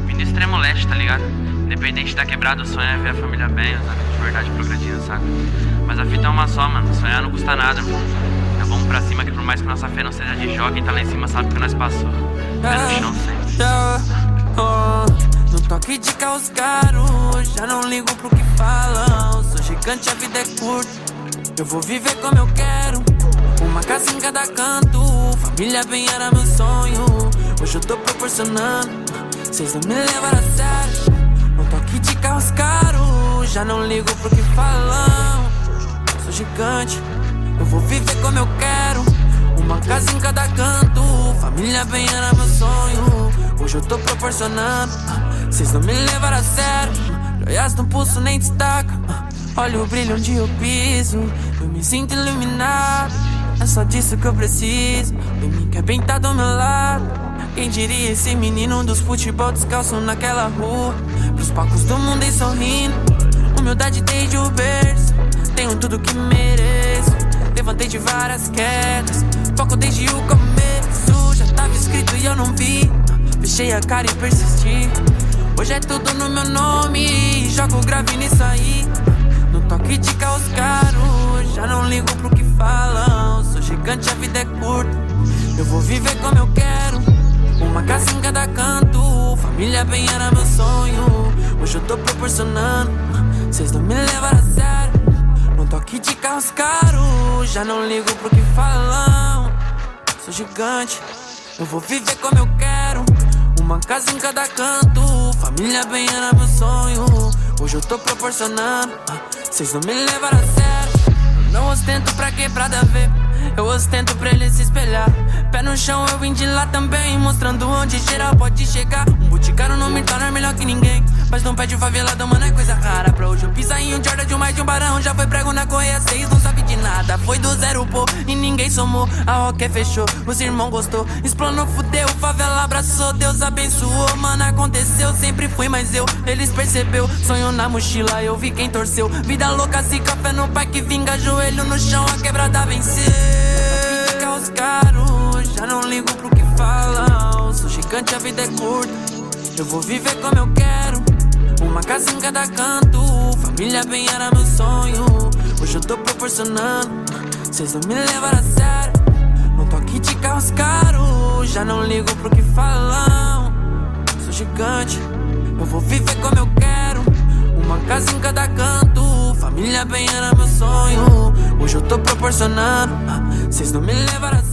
Vim do extremo leste, tá ligado? Independente da quebrada, o sonho é ver a família bem, os amigos de verdade progredindo, saca? Mas a fita é uma só, mano, sonhar não custa nada, mano. Então vamos pra cima que por mais que nossa fé não seja de jogo, quem tá lá em cima sabe que nós passou. Pé no chão sempre. No toque de carros caros, já não ligo pro que falam. Sou gigante, a vida é curta, eu vou viver como eu quero. Uma casa em cada canto, família bem era meu sonho. Hoje eu tô proporcionando, cês não me levaram a sério. No toque de carros caros, já não ligo pro que falam. Sou gigante, eu vou viver como eu quero. Uma casa em cada canto, família bem era meu sonho. Hoje eu tô proporcionando, cês não me levaram a sério. Joias no pulso nem destaca, olha o brilho onde eu piso. Eu me sinto iluminado, é só disso que eu preciso. Em mim quer bem tá do meu lado. Quem diria esse menino dos futebol descalço naquela rua, pros palcos do mundo e sorrindo. Humildade desde o berço, tenho tudo que mereço. Levantei de várias quedas, foco desde o começo. Já tava escrito e eu não vi, fechei a cara e persisti. Hoje é tudo no meu nome, jogo grave nisso aí. No toque de carros caros, já não ligo pro que falam. Sou gigante, a vida é curta, eu vou viver como eu quero. Uma casa em cada canto, família bem era meu sonho. Hoje eu tô proporcionando, cês não me levaram a sério. No toque de carros caros, já não ligo pro que falam. Sou gigante, eu vou viver como eu quero. Uma casa em cada canto, família bem era meu sonho. Hoje eu tô proporcionando, cês não me levaram a sério. Eu não ostento pra quebrada ver, eu ostento pra ele se espelhar. Pé no chão, eu vim de lá também, mostrando onde geral pode chegar. Um boticário não me torna melhor que ninguém, mas não pede favelado, mano, é coisa rara. Pra hoje eu pisar em um Jordan de um mais de um barão. Já foi prego na correia 6, não sabe de nada. Foi do zero, pô, e ninguém somou. A roque fechou, os irmãos gostou. Explanou, fudeu, favela abraçou. Deus abençoou, mano, aconteceu. Sempre fui, mas eles percebeu. Sonho na mochila, eu vi quem torceu. Vida louca, se café no pai que vinga. Joelho no chão, a quebrada venceu. Carros caros, já não ligo pro que falam. Sou gigante, a vida é curta, eu vou viver como eu quero. Uma casa em cada canto, família bem era meu sonho. Hoje eu tô proporcionando, cês não me levaram a sério. No toque de carros caros, já não ligo pro que falam. Sou gigante, eu vou viver como eu quero. Uma casa em cada canto, família bem era meu sonho. Hoje eu tô proporcionando, cês não me levaram a sério.